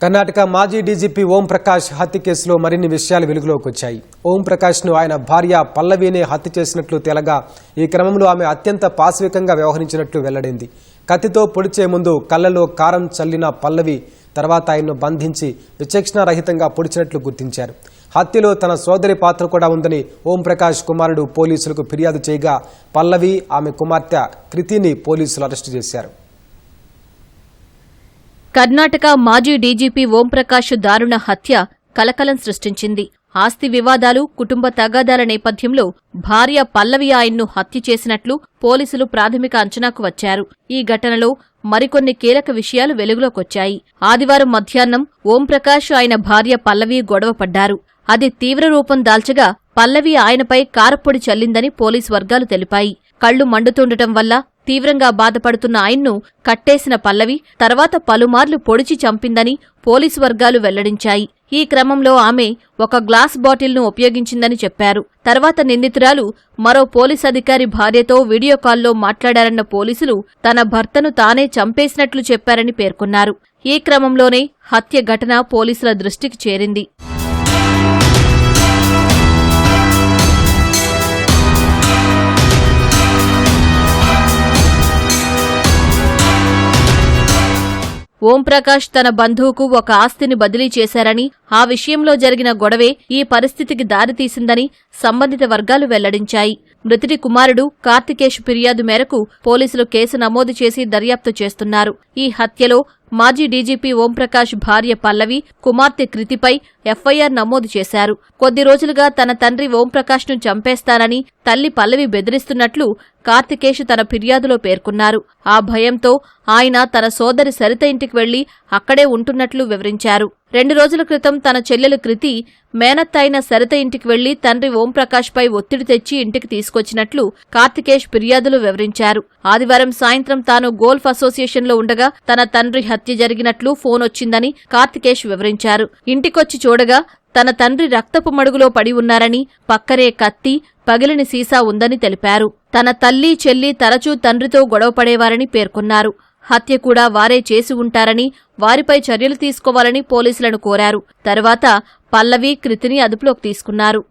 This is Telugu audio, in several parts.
కర్ణాటక మాజీ డీజీపీ ఓం ప్రకాష్ హత్య కేసులో మరిన్ని విషయాలు వెలుగులోకి వచ్చాయి. ఓం ప్రకాష్ను ఆయన భార్య పల్లవినే హత్య చేసినట్లు తేలగా ఈ క్రమంలో ఆమె అత్యంత పాశవికంగా వ్యవహరించినట్లు వెల్లడైంది. కత్తితో పొడిచే ముందు కళ్లలో కారం చల్లిన పల్లవి తర్వాత ఆయన్ను బంధించి విచక్షణారహితంగా పొడిచినట్లు గుర్తించారు. హత్యలో తన సోదరి పాత్ర కూడా ఉందని ఓం ప్రకాష్ కుమారుడు పోలీసులకు ఫిర్యాదు చేయగా పల్లవి ఆమె కుమార్తె కృతిని పోలీసులు అరెస్టు చేశారు. కర్ణాటక మాజీ డీజీపీ ఓం ప్రకాష్ దారుణ హత్య కలకలం సృష్టించింది. ఆస్తి వివాదాలు, కుటుంబ తగాదాల నేపథ్యంలో భార్య పల్లవి ఆయన్ను హత్య చేసినట్లు పోలీసులు ప్రాథమిక అంచనాకు వచ్చారు. ఈ ఘటనలో మరికొన్ని కీలక విషయాలు వెలుగులోకొచ్చాయి. ఆదివారం మధ్యాహ్నం ఓం ప్రకాష్ ఆయన భార్య పల్లవి గొడవ పడ్డారు. అది తీవ్ర రూపం దాల్చగా పల్లవి ఆయనపై కారప్పొడి చల్లిందని పోలీసు వర్గాలు తెలిపాయి. కళ్లు మండుతుండటం వల్ల తీవ్రంగా బాధపడుతున్న ఆయన్ను కట్టేసిన పల్లవి తర్వాత పలుమార్లు పొడిచి చంపిందని పోలీసు వర్గాలు వెల్లడించాయి. ఈ క్రమంలో ఆమె ఒక గ్లాస్ బాటిల్ను ఉపయోగించిందని చెప్పారు. తర్వాత నిందితురాలు మరో పోలీస్ అధికారి భార్యతో వీడియో కాల్లో మాట్లాడారన్న పోలీసులు తన భర్తను తానే చంపేసినట్లు చెప్పారని పేర్కొన్నారు. ఈ క్రమంలోనే హత్య ఘటన పోలీసుల దృష్టికి చేరింది. ఓం ప్రకాష్ తన బంధువుకు ఒక ఆస్తిని బదిలీ చేశారని, ఆ విషయంలో జరిగిన గొడవే ఈ పరిస్థితికి దారితీసిందని సంబంధిత వర్గాలు వెల్లడించాయి. మృతుడి కుమారుడు కార్తికేష్ ఫిర్యాదు మేరకు పోలీసులు కేసు నమోదు చేసి దర్యాప్తు చేస్తున్నారు. ఈ హత్యలో మాజీ డీజీపీ ఓం ప్రకాష్ భార్య పల్లవి, కుమార్తె కృతిపై ఎఫ్ఐఆర్ నమోదు చేశారు. కొద్ది రోజులుగా తన తండ్రి ఓం ప్రకాష్ను చంపేస్తానని తల్లి పల్లవి బెదిరిస్తున్నట్లు కార్తికేష్ తన ఫిర్యాదులో పేర్కొన్నారు. ఆ భయంతో ఆయన తన సోదరి సరిత ఇంటికి వెళ్లి అక్కడే ఉంటున్నట్లు వివరించారు. 2 రోజుల క్రితం తన చెల్లెలు కృతి మేనత్త అయిన సరిత ఇంటికి వెళ్లి తండ్రి ఓం ప్రకాష్ పై ఒత్తిడి తెచ్చి ఇంటికి తీసుకొచ్చినట్లు కార్తికేష్ ఫిర్యాదులు వివరించారు. ఆదివారం సాయంత్రం తాను గోల్ఫ్ అసోసియేషన్లో ఉండగా తన తండ్రి హత్య జరిగినట్లు ఫోన్ వచ్చిందని కార్తికేష్ వివరించారు. ఇంటికొచ్చి చూడగా తన తండ్రి రక్తపు మడుగులో పడి ఉన్నారని, పక్కనే కత్తి, పగిలిన సీసా ఉందని తెలిపారు. తన తల్లి, చెల్లి తరచూ తండ్రితో గొడవపడేవారని పేర్కొన్నారు. హత్య కూడా వారే చేసి ఉంటారని, వారిపై చర్యలు తీసుకోవాలని పోలీసులను కోరారు. తర్వాత పల్లవి, కృతిని అదుపులోకి తీసుకున్నారు.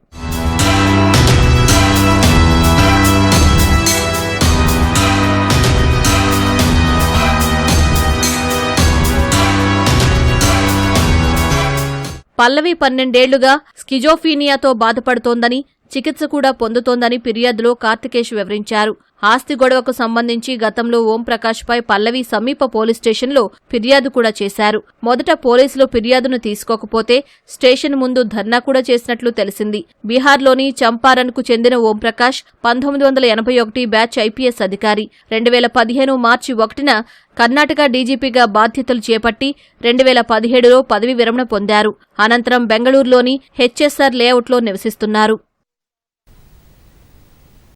పల్లవి 12 ఏళ్లుగా స్కిజోఫీనియాతో బాధపడుతోందని, చికిత్స కూడా పొందుతోందని ఫిర్యాదులో కార్తికేష్ వివరించారు. ఆస్తి గొడవకు సంబంధించి గతంలో ఓం ప్రకాష్ పై పల్లవి సమీప పోలీస్ స్టేషన్లో ఫిర్యాదు కూడా చేశారు. మొదట పోలీసులు ఫిర్యాదును తీసుకోకపోతే స్టేషన్ ముందు ధర్నా కూడా చేసినట్లు తెలిసింది. బీహార్లోని చంపారన్కు చెందిన ఓం ప్రకాష్ 1981 బ్యాచ్ ఐపీఎస్ అధికారి. 2015 మార్చి 1న కర్ణాటక డీజీపీగా బాధ్యతలు చేపట్టి 2017లో పదవీ విరమణ పొందారు. అనంతరం బెంగళూరులోని హెచ్ఎస్ఆర్ లేఅవుట్లో నివసిస్తున్నారు.